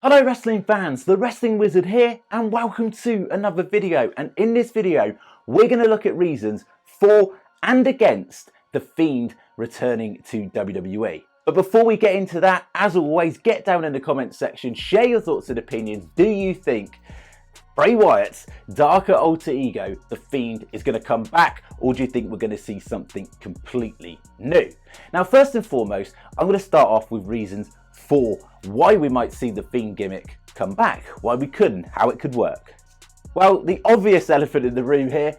Hello wrestling fans, the Wrestling Wizard here and welcome to another video. And in this video we're going to look at reasons for and against The Fiend returning to WWE. But before we get into that, as always, get down in the comments section, share your thoughts and opinions. Do you think Bray Wyatt's darker alter ego, The Fiend, is going to come back, or do you think we're going to see something completely new? Now, first and foremost, I'm going to start off with reasons for why we might see the Fiend gimmick come back, why we couldn't, how it could work. Well, the obvious elephant in the room here,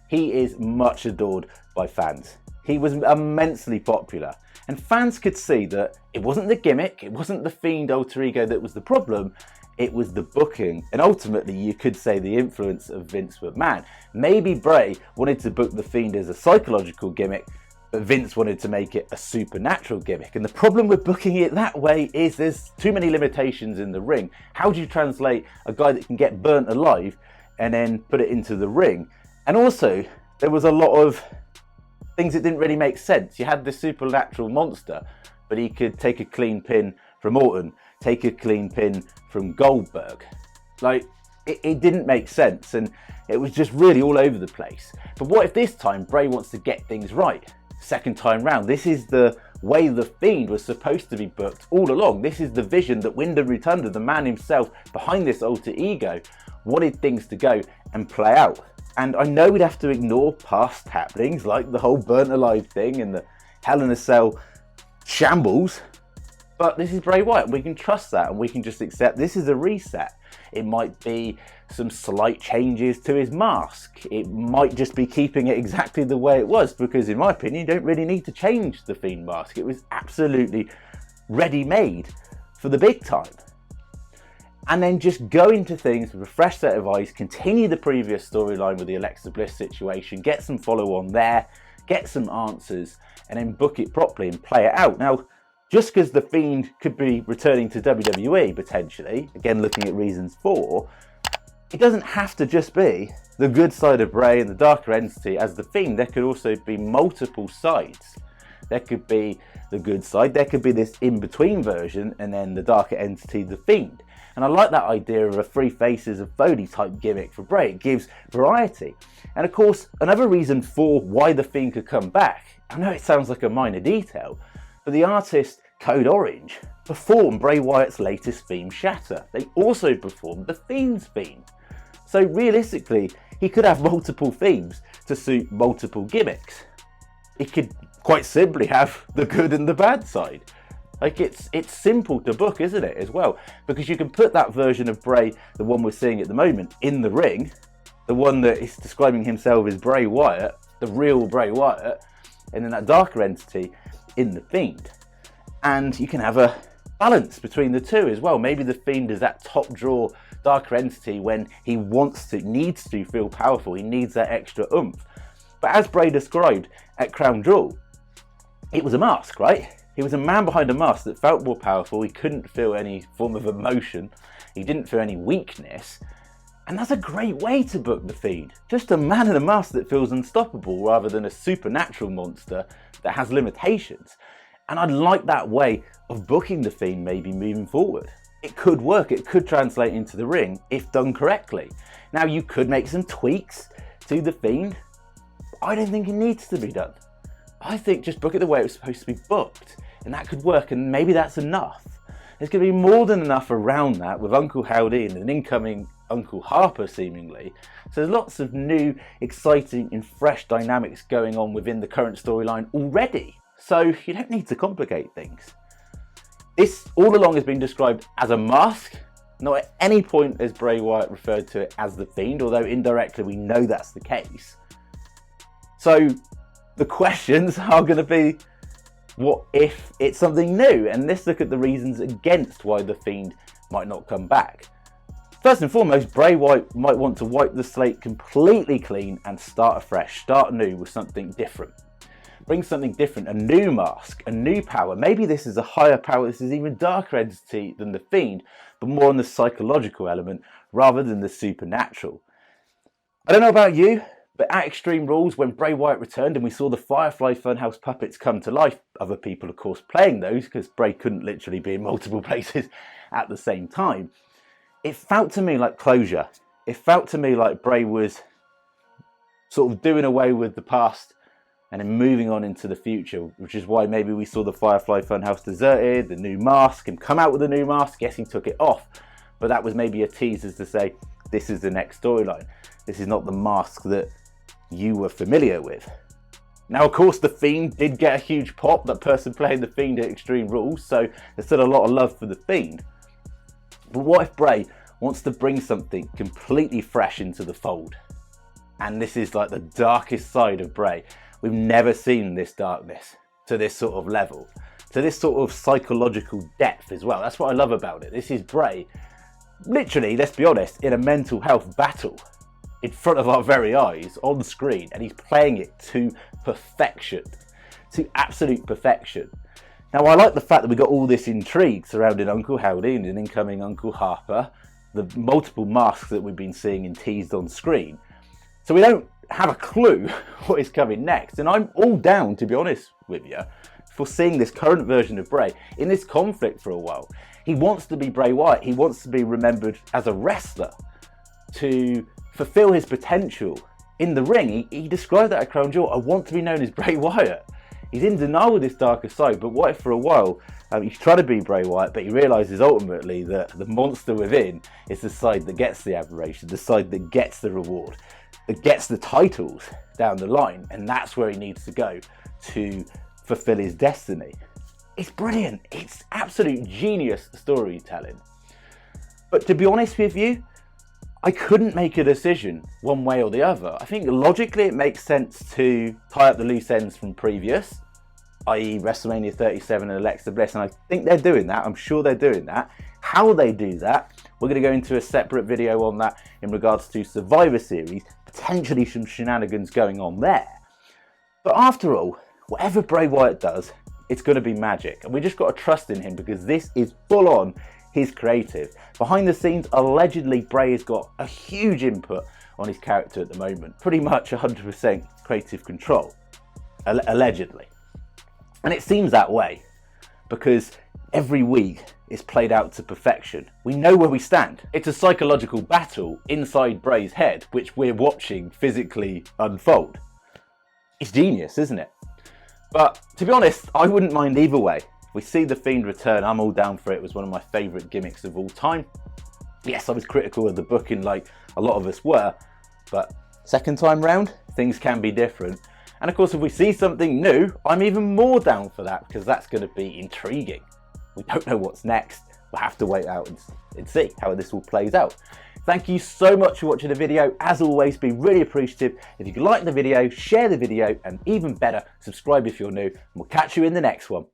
he is much adored by fans. He was immensely popular, and fans could see that it wasn't the gimmick, it wasn't the Fiend alter ego that was the problem, it was the booking, and ultimately you could say the influence of Vince McMahon. Maybe Bray wanted to book the Fiend as a psychological gimmick, but Vince wanted to make it a supernatural gimmick. And the problem with booking it that way is there's too many limitations in the ring. How do you translate a guy that can get burnt alive and then put it into the ring? And also, there was a lot of things that didn't really make sense. You had this supernatural monster, but he could take a clean pin from Orton, take a clean pin from Goldberg. Like, it didn't make sense, and it was just really all over the place. But what if this time Bray wants to get things right? Second time round, this is the way the Fiend was supposed to be booked all along. This is the vision that Wyndham Rotunda, the man himself behind this alter ego, wanted things to go and play out. And I know we'd have to ignore past happenings like the whole burnt alive thing and the Hell in a Cell shambles, but this is Bray Wyatt. We can trust that, and we can just accept this is a reset. It might be some slight changes to his mask. It might just be keeping it exactly the way it was, because in my opinion, you don't really need to change the Fiend mask. It was absolutely ready-made for the big time. And then just go into things with a fresh set of eyes, continue the previous storyline with the Alexa Bliss situation, get some follow-on there, get some answers, and then book it properly and play it out. Now, just because the Fiend could be returning to WWE potentially, again looking at reasons for, it doesn't have to just be the good side of Bray and the darker entity as the Fiend. There could also be multiple sides. There could be the good side, there could be this in-between version, and then the darker entity, the Fiend. And I like that idea of a Three Faces of Foley type gimmick for Bray. It gives variety. And of course, another reason for why the Fiend could come back, I know it sounds like a minor detail, but the artist Code Orange performed Bray Wyatt's latest theme, Shatter. They also performed the Fiend's theme. So realistically, he could have multiple themes to suit multiple gimmicks. He could quite simply have the good and the bad side. Like, it's simple to book, isn't it, as well? Because you can put that version of Bray, the one we're seeing at the moment, in the ring, the one that is describing himself as Bray Wyatt, the real Bray Wyatt, and then that darker entity in the Fiend. And you can have a balance between the two as well. Maybe the Fiend is that top draw darker entity when he needs to feel powerful. He needs that extra oomph. But as Bray described at Crown Jewel, it was a mask, right? He was a man behind a mask that felt more powerful. He couldn't feel any form of emotion. He didn't feel any weakness. And that's a great way to book the Fiend. Just a man in a mask that feels unstoppable rather than a supernatural monster that has limitations. And I'd like that way of booking the Fiend maybe moving forward. It could work, it could translate into the ring if done correctly. Now, you could make some tweaks to the Fiend. I don't think it needs to be done. I think just book it the way it was supposed to be booked, and that could work, and maybe that's enough. There's going to be more than enough around that with Uncle Howdy and an incoming Uncle Harper seemingly. So there's lots of new, exciting and fresh dynamics going on within the current storyline already. So you don't need to complicate things. This all along has been described as a mask. Not at any point has Bray Wyatt referred to it as the Fiend, although indirectly we know that's the case. So the questions are going to be, what if it's something new? And let's look at the reasons against why the Fiend might not come back. First and foremost, Bray Wyatt might want to wipe the slate completely clean and start afresh, start new with something different. Bring something different, a new mask, a new power. Maybe this is a higher power, this is even darker entity than the Fiend, but more on the psychological element rather than the supernatural. I don't know about you, But at Extreme Rules, when Bray Wyatt returned and we saw the Firefly Funhouse puppets come to life, other people of course playing those because Bray couldn't literally be in multiple places at the same time, it felt to me like closure. It felt to me like Bray was sort of doing away with the past and then moving on into the future, which is why maybe we saw the Firefly Funhouse deserted, the new mask, him come out with a new mask. Yes, he took it off, but that was maybe a teaser to say, this is the next storyline. This is not the mask that you were familiar with. Now, of course, the Fiend did get a huge pop, that person playing the Fiend at Extreme Rules, so there's still a lot of love for the Fiend. But what if Bray wants to bring something completely fresh into the fold? And this is like the darkest side of Bray. We've never seen this darkness to this sort of level, to this sort of psychological depth as well. That's what I love about it. This is Bray, literally, let's be honest, in a mental health battle in front of our very eyes on screen, and he's playing it to perfection, to absolute perfection. Now, I like the fact that we got all this intrigue surrounding Uncle Howdy and an incoming Uncle Harper, the multiple masks that we've been seeing and teased on screen. So we don't have a clue what is coming next. And I'm all down, to be honest with you, for seeing this current version of Bray in this conflict for a while. He wants to be Bray Wyatt. He wants to be remembered as a wrestler, to fulfill his potential in the ring. He described that at Crown Jewel. I want to be known as Bray Wyatt. He's in denial with this darker side, but what if for a while he's trying to be Bray Wyatt, but he realises ultimately that the monster within is the side that gets the admiration, the side that gets the reward, that gets the titles down the line, and that's where he needs to go to fulfill his destiny. It's brilliant. It's absolute genius storytelling. But to be honest with you, I couldn't make a decision one way or the other. I think logically it makes sense to tie up the loose ends from previous, i.e. WrestleMania 37 and Alexa Bliss, and I think they're doing that. I'm sure they're doing that. How they do that, we're going to go into a separate video on that in regards to Survivor Series, potentially some shenanigans going on there. But after all, whatever Bray Wyatt does, it's going to be magic, and we just got to trust in him because this is full on his creative. Behind the scenes, allegedly, Bray has got a huge input on his character at the moment. Pretty much 100% creative control, allegedly. And it seems that way because every week is played out to perfection. We know where we stand. It's a psychological battle inside Bray's head, which we're watching physically unfold. It's genius, isn't it? But to be honest, I wouldn't mind either way. We see the Fiend return, I'm all down for it. It was one of my favourite gimmicks of all time. Yes, I was critical of the booking like a lot of us were, but second time round, things can be different. And of course, if we see something new, I'm even more down for that because that's going to be intriguing. We don't know what's next. We'll have to wait out and see how this all plays out. Thank you so much for watching the video. As always, be really appreciative if you like the video, share the video, and even better, subscribe if you're new. And we'll catch you in the next one.